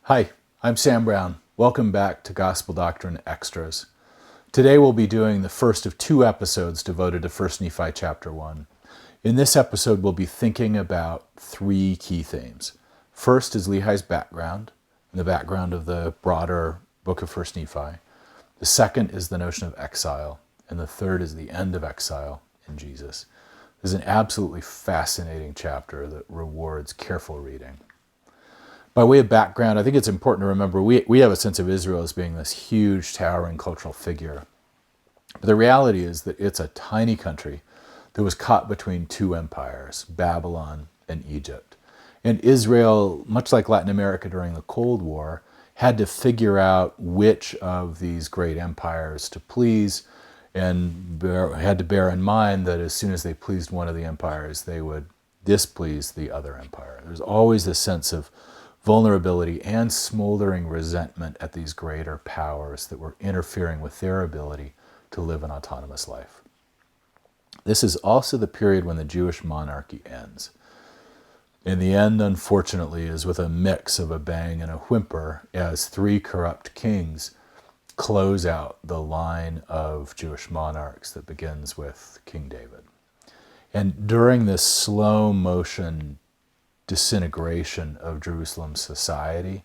Hi, I'm Sam Brown. Welcome back to Gospel Doctrine Extras. Today we'll be doing the first of two episodes devoted to 1 Nephi chapter 1. In this episode, we'll be thinking about three key themes. First is Lehi's background, and the background of the broader book of 1 Nephi. The second is the notion of exile, and the third is the end of exile in Jesus. This is an absolutely fascinating chapter that rewards careful reading. By way of background, I think it's important to remember we have a sense of Israel as being this huge, towering cultural figure. But the reality is that it's a tiny country that was caught between two empires, Babylon and Egypt. And Israel, much like Latin America during the Cold War, had to figure out which of these great empires to please, and had to bear in mind that as soon as they pleased one of the empires, they would displease the other empire. There's always this sense of vulnerability and smoldering resentment at these greater powers that were interfering with their ability to live an autonomous life. This is also the period when the Jewish monarchy ends. In the end, unfortunately, is with a mix of a bang and a whimper as three corrupt kings close out the line of Jewish monarchs that begins with King David. And during this slow motion disintegration of Jerusalem's society,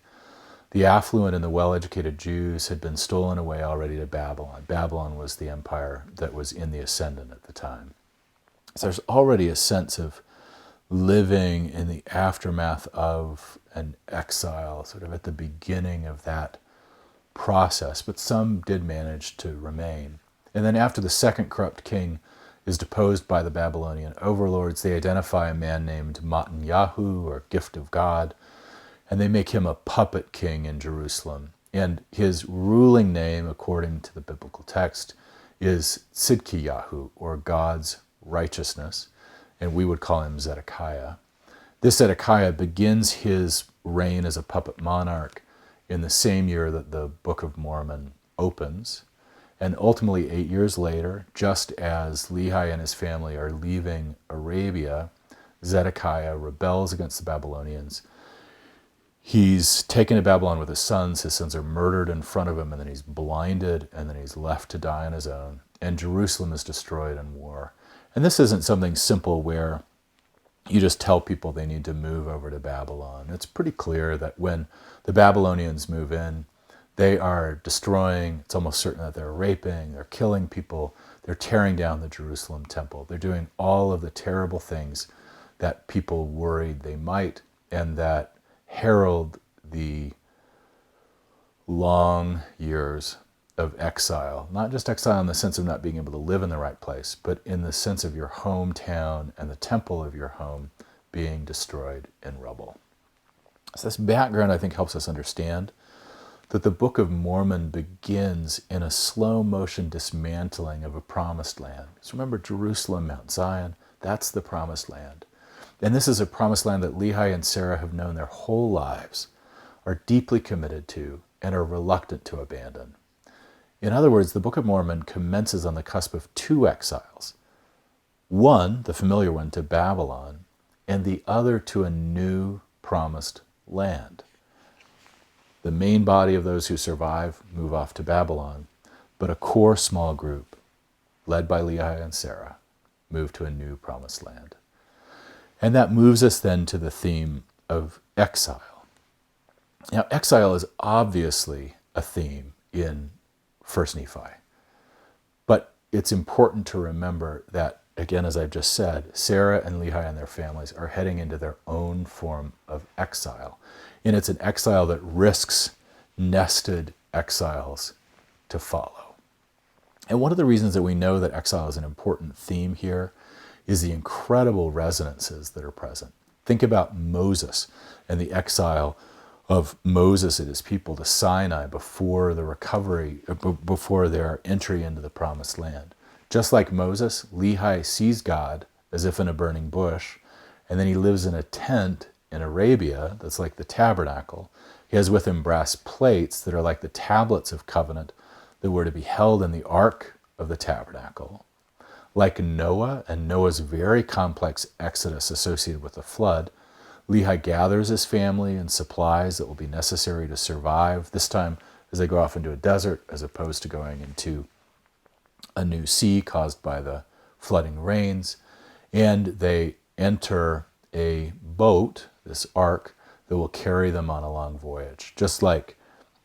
the affluent and the well-educated Jews had been stolen away already to Babylon. Babylon was the empire that was in the ascendant at the time. So there's already a sense of living in the aftermath of an exile, sort of at the beginning of that process, but some did manage to remain. And then after the second corrupt king is deposed by the Babylonian overlords, they identify a man named Matanyahu, or Gift of God, and they make him a puppet king in Jerusalem. And his ruling name, according to the biblical text, is Tzidkiyahu, or God's righteousness, and we would call him Zedekiah. This Zedekiah begins his reign as a puppet monarch in the same year that the Book of Mormon opens. And ultimately, 8 years later, just as Lehi and his family are leaving Arabia, Zedekiah rebels against the Babylonians. He's taken to Babylon with his sons. His sons are murdered in front of him, and then he's blinded, and then he's left to die on his own. And Jerusalem is destroyed in war. And this isn't something simple where you just tell people they need to move over to Babylon. It's pretty clear that when the Babylonians move in, they are destroying, it's almost certain that they're raping, they're killing people, they're tearing down the Jerusalem temple. They're doing all of the terrible things that people worried they might, and that herald the long years of exile. Not just exile in the sense of not being able to live in the right place, but in the sense of your hometown and the temple of your home being destroyed in rubble. So this background, I think, helps us understand that the Book of Mormon begins in a slow motion dismantling of a promised land. So remember, Jerusalem, Mount Zion, that's the promised land. And this is a promised land that Lehi and Sarah have known their whole lives, are deeply committed to, and are reluctant to abandon. In other words, the Book of Mormon commences on the cusp of two exiles. One, the familiar one, to Babylon, and the other to a new promised land. The main body of those who survive move off to Babylon, but a core small group, led by Lehi and Sarah, move to a new promised land. And that moves us then to the theme of exile. Now, exile is obviously a theme in 1 Nephi, but it's important to remember that, again, as I've just said, Sarah and Lehi and their families are heading into their own form of exile. And it's an exile that risks nested exiles to follow. And one of the reasons that we know that exile is an important theme here is the incredible resonances that are present. Think about Moses and the exile of Moses and his people to Sinai before the recovery, before their entry into the promised land. Just like Moses, Lehi sees God as if in a burning bush, and then he lives in a tent in Arabia that's like the tabernacle. He has with him brass plates that are like the tablets of covenant that were to be held in the ark of the tabernacle. Like Noah and Noah's very complex exodus associated with the flood, Lehi gathers his family and supplies that will be necessary to survive, this time as they go off into a desert as opposed to going into a new sea caused by the flooding rains. And they enter a boat, this ark, that will carry them on a long voyage. Just like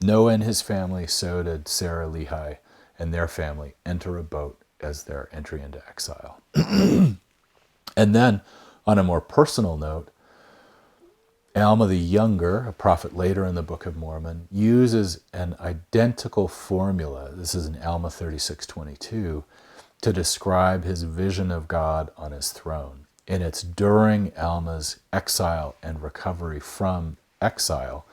Noah and his family, so did Sarah, Lehi, and their family enter a boat as their entry into exile. And then, on a more personal note, Alma the Younger, a prophet later in the Book of Mormon, uses an identical formula, this is in Alma 36:22, to describe his vision of God on his throne. And it's during Alma's exile and recovery from exile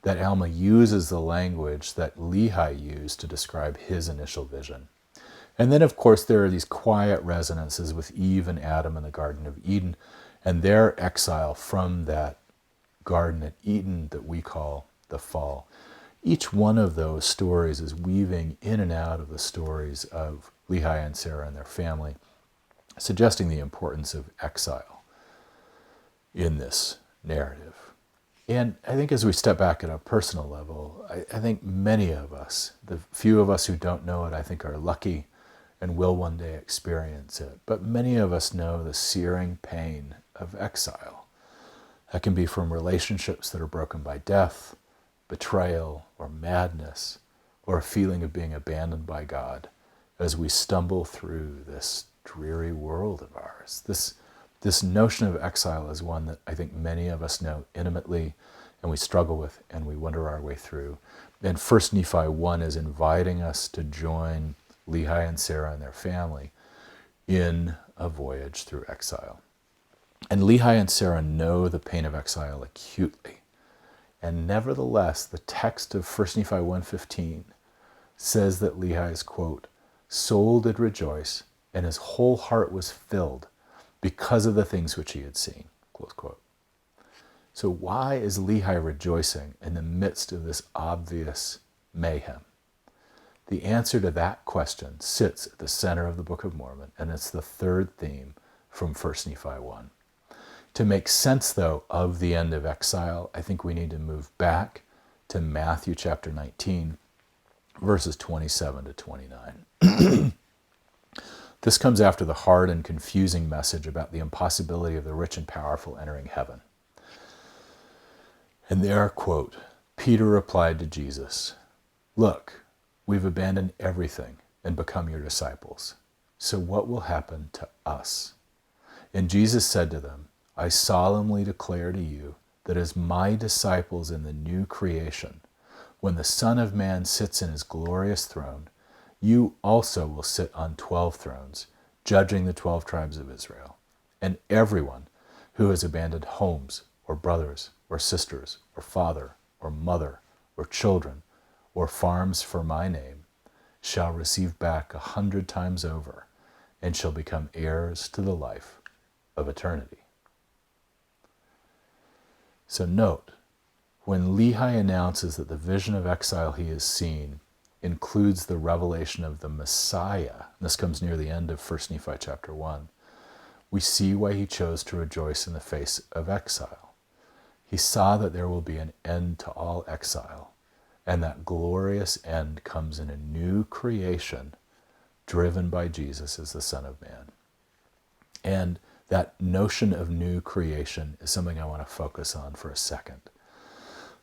that Alma uses the language that Lehi used to describe his initial vision. And then, of course, there are these quiet resonances with Eve and Adam in the Garden of Eden and their exile from that Garden of Eden that we call the fall. Each one of those stories is weaving in and out of the stories of Lehi and Sarah and their family, suggesting the importance of exile in this narrative. And I think as we step back at a personal level, I think many of us, the few of us who don't know it, I think are lucky and will one day experience it. But many of us know the searing pain of exile. That can be from relationships that are broken by death, betrayal, or madness, or a feeling of being abandoned by God as we stumble through this dreary world of ours. This notion of exile is one that I think many of us know intimately, and we struggle with, and we wonder our way through. And 1 Nephi 1 is inviting us to join Lehi and Sarah and their family in a voyage through exile. And Lehi and Sarah know the pain of exile acutely. And nevertheless, the text of 1 Nephi 1:15 says that Lehi's, quote, soul did rejoice, and his whole heart was filled because of the things which he had seen, close quote. So why is Lehi rejoicing in the midst of this obvious mayhem? The answer to that question sits at the center of the Book of Mormon, and it's the third theme from 1 Nephi 1. To make sense, though, of the end of exile, I think we need to move back to Matthew chapter 19, verses 27 to 29. This comes after the hard and confusing message about the impossibility of the rich and powerful entering heaven. And there, quote, Peter replied to Jesus, look, we've abandoned everything and become your disciples. So what will happen to us? And Jesus said to them, I solemnly declare to you that as my disciples in the new creation, when the Son of Man sits in his glorious throne, you also will sit on 12 thrones, judging the 12 tribes of Israel. And everyone who has abandoned homes or brothers or sisters or father or mother or children or farms for my name shall receive back 100 times over and shall become heirs to the life of eternity. So note, when Lehi announces that the vision of exile he has seen includes the revelation of the Messiah, this comes near the end of 1 Nephi chapter 1, we see why he chose to rejoice in the face of exile. He saw that there will be an end to all exile, and that glorious end comes in a new creation driven by Jesus as the Son of Man. And that notion of new creation is something I want to focus on for a second.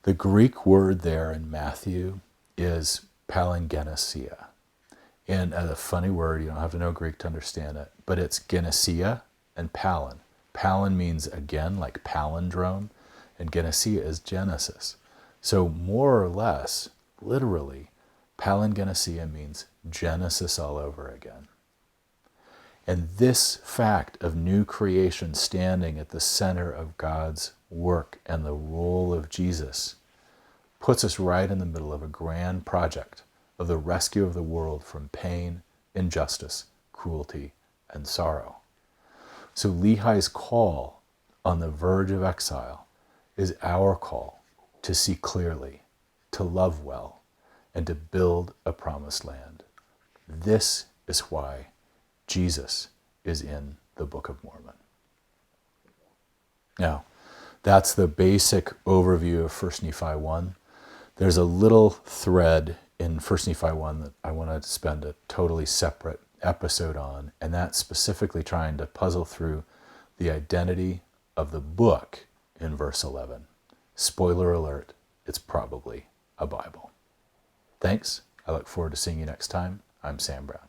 The Greek word there in Matthew is palingenesia. And a funny word, you don't have to know Greek to understand it, but it's genesia and palin. Palin means again, like palindrome, and genesia is Genesis. So more or less, literally, palingenesia means Genesis all over again. And this fact of new creation standing at the center of God's work and the role of Jesus puts us right in the middle of a grand project of the rescue of the world from pain, injustice, cruelty, and sorrow. So Lehi's call on the verge of exile is our call to see clearly, to love well, and to build a promised land. This is why Jesus is in the Book of Mormon. Now, That's the basic overview of 1 Nephi 1. There's a little thread in 1 Nephi 1 that I want to spend a totally separate episode on, and that's specifically trying to puzzle through the identity of the book in verse 11. Spoiler alert, it's probably a Bible. Thanks. I look forward to seeing you next time. I'm Sam Brown.